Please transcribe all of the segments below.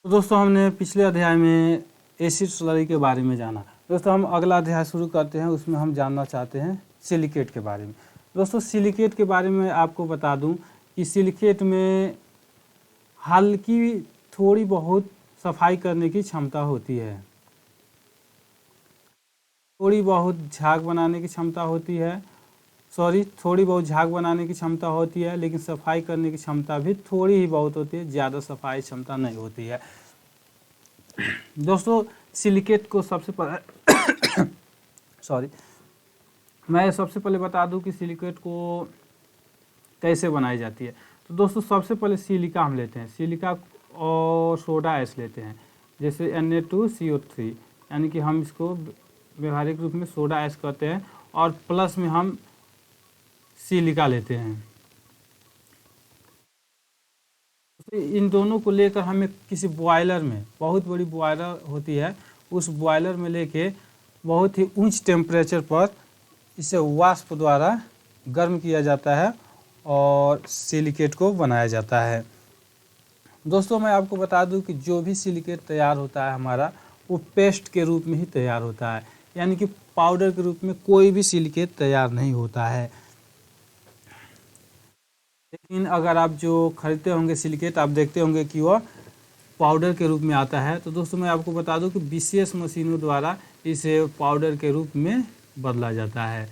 तो दोस्तों हमने पिछले अध्याय में एसिड स्लरी के बारे में जाना। दोस्तों हम अगला अध्याय शुरू करते हैं, उसमें हम जानना चाहते हैं सिलिकेट के बारे में। दोस्तों सिलिकेट के बारे में आपको बता दूं कि सिलिकेट में हल्की थोड़ी बहुत सफाई करने की क्षमता होती है, थोड़ी बहुत झाग बनाने की क्षमता होती है, थोड़ी बहुत झाग बनाने की क्षमता होती है, लेकिन सफाई करने की क्षमता भी थोड़ी ही बहुत होती है, ज़्यादा सफाई क्षमता नहीं होती है। दोस्तों सिलिकेट को सबसे पहले मैं सबसे पहले बता दूं कि सिलिकेट को कैसे बनाई जाती है। तो दोस्तों सबसे पहले सिलिका हम लेते हैं, सिलिका और सोडा ऐश लेते हैं, जैसे Na2CO3, यानी कि हम इसको व्यवहारिक रूप में सोडा ऐश कहते हैं, और प्लस में हम सिलिका लेते हैं। इन दोनों को लेकर हमें किसी बॉयलर में, बहुत बड़ी बॉयलर होती है, उस बॉयलर में लेके बहुत ही ऊंच टेम्परेचर पर इसे वाष्प द्वारा गर्म किया जाता है और सिलिकेट को बनाया जाता है। दोस्तों मैं आपको बता दूं कि जो भी सिलिकेट तैयार होता है हमारा, वो पेस्ट के रूप में ही तैयार होता है, यानी कि पाउडर के रूप में कोई भी सिलिकेट तैयार नहीं होता है। लेकिन अगर आप जो खरीदते होंगे सिलिकेट, आप देखते होंगे कि वह पाउडर के रूप में आता है। तो दोस्तों मैं आपको बता दूं कि विशेष मशीनों द्वारा इसे पाउडर के रूप में बदला जाता है।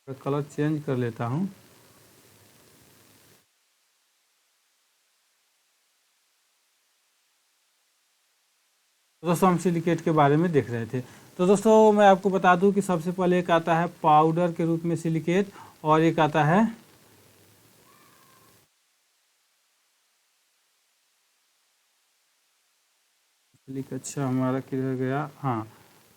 कलर चेंज कर लेता हूं। दोस्तों हम सिलिकेट के बारे में देख रहे थे। तो दोस्तों मैं आपको बता दूं कि सबसे पहले एक आता है पाउडर के रूप में सिलिकेट, और एक आता है अच्छा हमारा किधर गया, हाँ,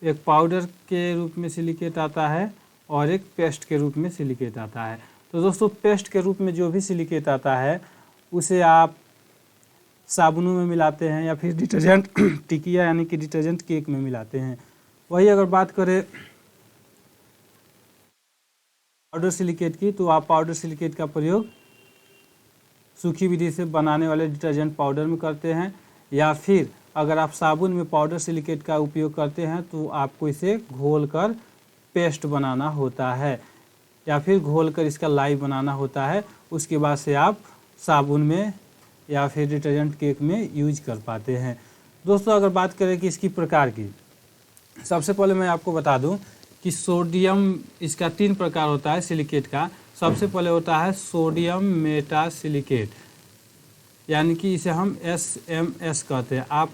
एक पाउडर के रूप में सिलिकेट आता है और एक पेस्ट के रूप में सिलिकेट आता है। तो दोस्तों पेस्ट के रूप में जो भी सिलिकेट आता है उसे आप साबुनों में मिलाते हैं या फिर डिटर्जेंट टिकिया यानी कि डिटर्जेंट केक में मिलाते हैं। वही अगर बात करें पाउडर सिलिकेट की, तो आप पाउडर सिलिकेट का प्रयोग सूखी विधि से बनाने वाले डिटर्जेंट पाउडर में करते हैं, या फिर अगर आप साबुन में पाउडर सिलिकेट का उपयोग करते हैं तो आपको इसे घोलकर पेस्ट बनाना होता है, या फिर घोलकर इसका लाई बनाना होता है। उसके बाद से आप साबुन में या फिर डिटर्जेंट केक में यूज कर पाते हैं। दोस्तों अगर बात करें कि इसकी प्रकार की, सबसे पहले मैं आपको बता दूं कि सोडियम, इसका 3 प्रकार होता है सिलिकेट का। सबसे पहले होता है सोडियम मेटा सिलिकेट, यानी कि इसे हम SMS कहते हैं। आप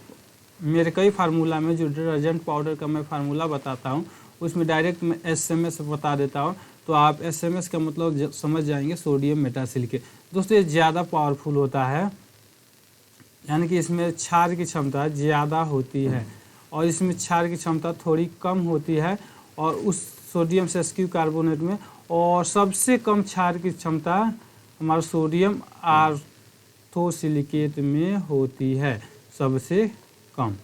मेरे कई फार्मूला में जो डिटर्जेंट पाउडर का मैं फार्मूला बताता हूँ उसमें डायरेक्ट मैं SMS बता देता हूँ, तो आप SMS का मतलब समझ जाएंगे, सोडियम मेटा सिलिकेट। दोस्तों ये ज़्यादा पावरफुल होता है, यानी कि इसमें क्षार की क्षमता ज़्यादा होती है और इसमें क्षार की क्षमता थोड़ी कम होती है, और उस सोडियम से SQ कार्बोनेट में, और सबसे कम क्षार की क्षमता हमारा सोडियम आर्थोसिलिकेट में होती है, सबसे कम।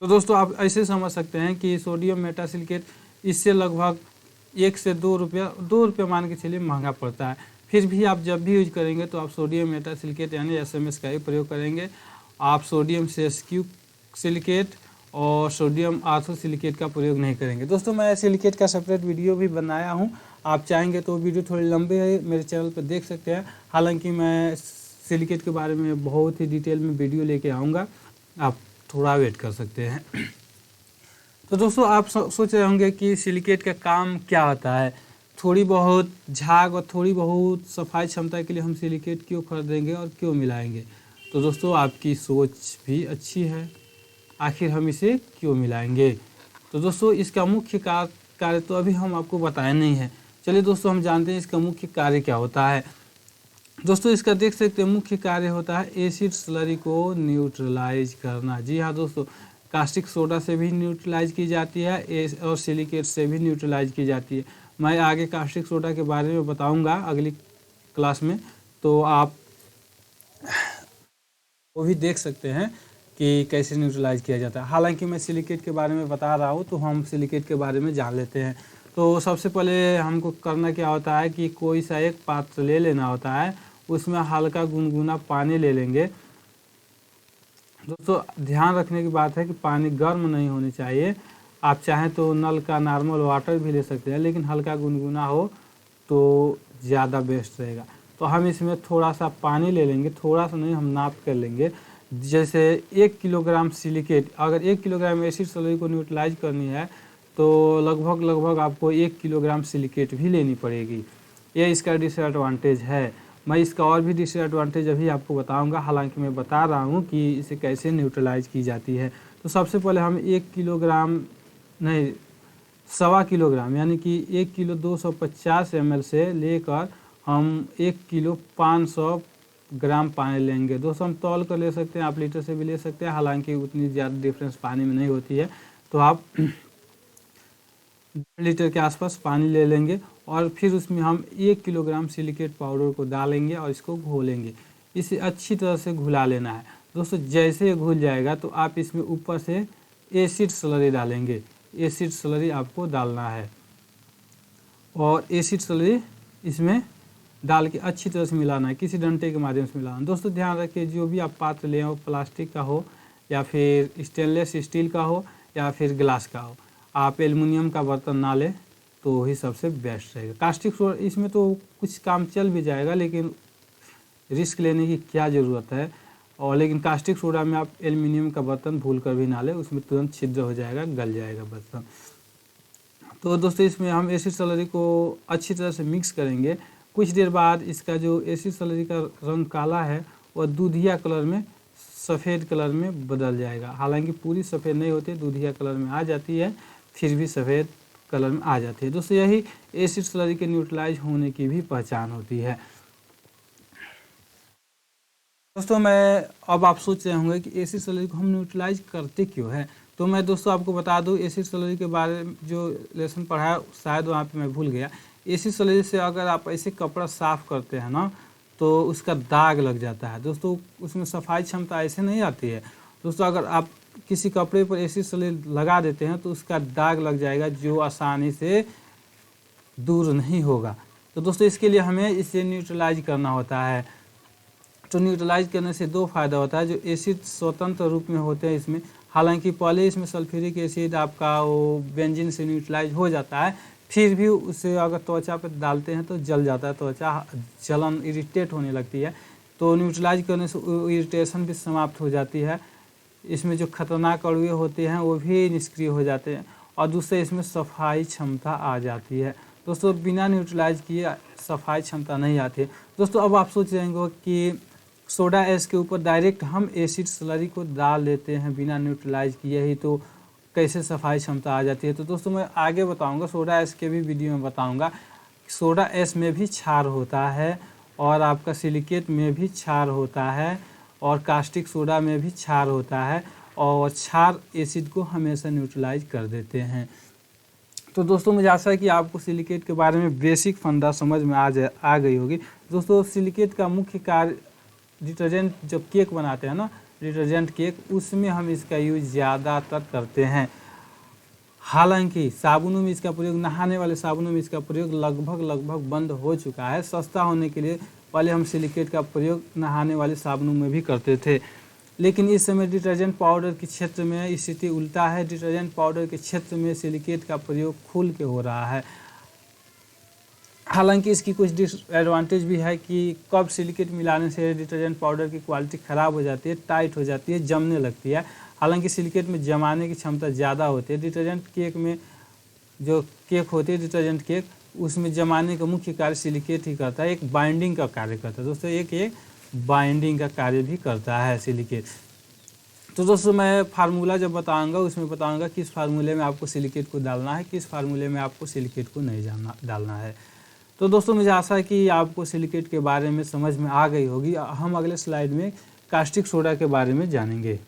तो दोस्तों आप ऐसे समझ सकते हैं कि सोडियम मेटासिलिकेट इससे लगभग 1 से 2 रुपया मान के चलिए महंगा पड़ता है। फिर भी आप जब भी यूज करेंगे तो आप सोडियम मेटासिलिकेट यानी SMS का ही प्रयोग करेंगे। आप सोडियम से SQ सिलिकेट और सोडियम आर्थोसिलिकेट का प्रयोग नहीं करेंगे। दोस्तों मैं सिलिकेट का सेपरेट वीडियो भी बनाया हूँ, आप चाहेंगे तो वीडियो थोड़ी लंबी है, मेरे चैनल पर देख सकते हैं। हालांकि मैं सिलिकेट के बारे में बहुत ही डिटेल में वीडियो लेके आऊँगा, आप थोड़ा वेट कर सकते हैं। तो दोस्तों आप सोच रहे होंगे कि सिलिकेट का काम क्या होता है, थोड़ी बहुत झाग और थोड़ी बहुत सफाई क्षमता के लिए हम सिलिकेट क्यों खरीदेंगे और क्यों मिलाएंगे। तो दोस्तों आपकी सोच भी अच्छी है, आखिर हम इसे क्यों मिलाएंगे। तो दोस्तों इसका मुख्य कार्य तो अभी हम आपको बताया नहीं है। चलिए दोस्तों हम जानते हैं इसका मुख्य कार्य क्या होता है। दोस्तों इसका देख सकते हैं मुख्य कार्य होता है एसिड स्लरी को न्यूट्रलाइज करना। जी हाँ दोस्तों, कास्टिक सोडा से भी न्यूट्रलाइज की जाती है और सिलिकेट से भी न्यूट्रलाइज की जाती है। मैं आगे कास्टिक सोडा के बारे में बताऊंगा अगली क्लास में, तो आप वो भी देख सकते हैं कि कैसे न्यूट्रलाइज किया जाता है। हालांकि मैं सिलिकेट के बारे में बता रहा हूँ, तो हम सिलिकेट के बारे में जान लेते हैं। तो सबसे पहले हमको करना क्या होता है कि कोई सा एक पात्र ले लेना होता है, उसमें हल्का गुनगुना पानी ले लेंगे। दोस्तों ध्यान रखने की बात है कि पानी गर्म नहीं होनी चाहिए। आप चाहें तो नल का नॉर्मल वाटर भी ले सकते हैं, लेकिन हल्का गुनगुना हो तो ज़्यादा बेस्ट रहेगा। तो हम इसमें थोड़ा सा पानी ले लेंगे, थोड़ा सा नहीं, हम नाप कर लेंगे। जैसे 1 किलोग्राम सिलिकेट, अगर 1 किलोग्राम एसिड स्लरी को न्यूट्रलाइज करनी है तो लगभग आपको 1 किलोग्राम सिलिकेट भी लेनी पड़ेगी। ये इसका डिसएडवांटेज है। मैं इसका और भी डिसएडवांटेज अभी आपको बताऊंगा, हालांकि मैं बता रहा हूँ कि इसे कैसे न्यूट्रलाइज की जाती है। तो सबसे पहले हम 1 किलोग्राम नहीं 1.25 किलोग्राम यानी कि 1 किलो 250 ml से लेकर हम 1 किलो 500 ग्राम पानी लेंगे। दोस्तों हम तौल कर ले सकते हैं, आप लीटर से भी ले सकते हैं, हालांकि उतनी ज़्यादा डिफरेंस पानी में नहीं होती है। तो आप 1 लीटर के आसपास पानी ले लेंगे और फिर उसमें हम 1 किलोग्राम सिलिकेट पाउडर को डालेंगे और इसको घोलेंगे। इसे अच्छी तरह से घुला लेना है। दोस्तों जैसे ये घुल जाएगा तो आप इसमें ऊपर से एसिड स्लरी डालेंगे। एसिड स्लरी आपको डालना है और एसिड स्लरी इसमें डाल के अच्छी तरह से मिलाना है, किसी डंडे के माध्यम से मिलाना। दोस्तों ध्यान रखिए, जो भी आप पात्र लें वो प्लास्टिक का हो या फिर स्टेनलेस स्टील का हो या फिर ग्लास का हो। आप एल्युमिनियम का बर्तन ना लें तो ही सबसे बेस्ट रहेगा। कास्टिक सोडा इसमें तो कुछ काम चल भी जाएगा, लेकिन रिस्क लेने की क्या ज़रूरत है। और लेकिन कास्टिक सोडा में आप एल्युमिनियम का बर्तन भूल कर भी ना लें, उसमें तुरंत छिद्र हो जाएगा, गल जाएगा बर्तन। तो दोस्तों इसमें हम एसिड स्लरी को अच्छी तरह से मिक्स करेंगे। कुछ देर बाद इसका जो एसिड स्लरी का रंग काला है वह दूधिया कलर में, सफ़ेद कलर में बदल जाएगा। हालांकि पूरी सफ़ेद नहीं होती, दूधिया कलर में आ जाती है, फिर भी सफ़ेद कलर में आ जाती है। दोस्तों यही एसिड स्लरी के न्यूट्रलाइज होने की भी पहचान होती है। दोस्तों अब आप सोच रहे होंगे कि एसिड स्लरी को हम न्यूट्रलाइज करते क्यों है। तो मैं दोस्तों आपको बता दूं, एसिड स्लरी के बारे में जो लेसन पढ़ाया शायद वहाँ पे मैं भूल गया। एसिड स्लरी से अगर आप ऐसे कपड़ा साफ़ करते हैं ना तो उसका दाग लग जाता है। दोस्तों उसमें सफाई क्षमता ऐसे नहीं आती है। दोस्तों अगर आप किसी कपड़े पर एसिड स्लरी लगा देते हैं तो उसका दाग लग जाएगा, जो आसानी से दूर नहीं होगा। तो दोस्तों इसके लिए हमें इसे न्यूट्रलाइज करना होता है। तो न्यूट्रलाइज करने से 2 फायदा होता है। जो एसिड स्वतंत्र रूप में होते हैं इसमें, हालांकि पहले इसमें सल्फ्यूरिक एसिड आपका वो बेंजीन से न्यूट्रलाइज हो जाता है, फिर भी उसे अगर त्वचा पर डालते हैं तो जल जाता है, त्वचा जलन इरिटेट होने लगती है। तो न्यूट्रलाइज करने से इरिटेशन भी समाप्त हो जाती है। इसमें जो खतरनाक अणुएं होते हैं वो भी निष्क्रिय हो जाते हैं और दूसरे इसमें सफाई क्षमता आ जाती है। दोस्तों बिना न्यूट्रलाइज किए सफाई क्षमता नहीं आती है। दोस्तों अब आप सोच रहे होंगे कि सोडा ऐश के ऊपर डायरेक्ट हम एसिड स्लरी को डाल देते हैं बिना न्यूट्रलाइज किए ही, तो कैसे सफाई क्षमता आ जाती है। तो दोस्तों मैं आगे बताऊंगा, सोडा ऐश के भी वीडियो में बताऊंगा। सोडा ऐश में भी क्षार होता है और आपका सिलिकेट में भी क्षार होता है और कास्टिक सोडा में भी क्षार होता है, और क्षार एसिड को हमेशा न्यूट्रलाइज कर देते हैं। तो दोस्तों मुझे आशा है कि आपको सिलिकेट के बारे में बेसिक फंडा समझ में आ गई होगी। दोस्तों सिलिकेट का मुख्य कार्य, डिटर्जेंट जब केक बनाते हैं ना, डिटर्जेंट केक, उसमें हम इसका यूज ज़्यादातर करते हैं। हालांकि साबुनों में इसका प्रयोग, नहाने वाले साबुनों में इसका प्रयोग लगभग बंद हो चुका है। सस्ता होने के लिए पहले हम सिलिकेट का प्रयोग नहाने वाले साबुनों में भी करते थे, लेकिन इस समय डिटर्जेंट पाउडर के क्षेत्र में स्थिति उल्टा है। डिटर्जेंट पाउडर के क्षेत्र में सिलिकेट का प्रयोग खुल के हो रहा है। हालांकि इसकी कुछ डिसएडवांटेज भी है कि कब सिलिकेट मिलाने से डिटर्जेंट पाउडर की क्वालिटी ख़राब हो जाती है, टाइट हो जाती है, जमने लगती है। हालांकि सिलिकेट में जमाने की क्षमता ज़्यादा होती है। डिटर्जेंट केक में जो केक होती है, डिटर्जेंट केक, उसमें जमाने का मुख्य कार्य सिलिकेट ही करता है, एक बाइंडिंग का कार्य करता है। दोस्तों एक बाइंडिंग का कार्य भी करता है सिलिकेट। तो दोस्तों मैं फार्मूला जब बताऊंगा उसमें बताऊंगा किस फार्मूले में आपको सिलिकेट को डालना है, किस फार्मूले में आपको सिलिकेट को नहीं डालना है। तो दोस्तों मुझे आशा है कि आपको सिलिकेट के बारे में समझ में आ गई होगी। हम अगले स्लाइड में कास्टिक सोडा के बारे में जानेंगे।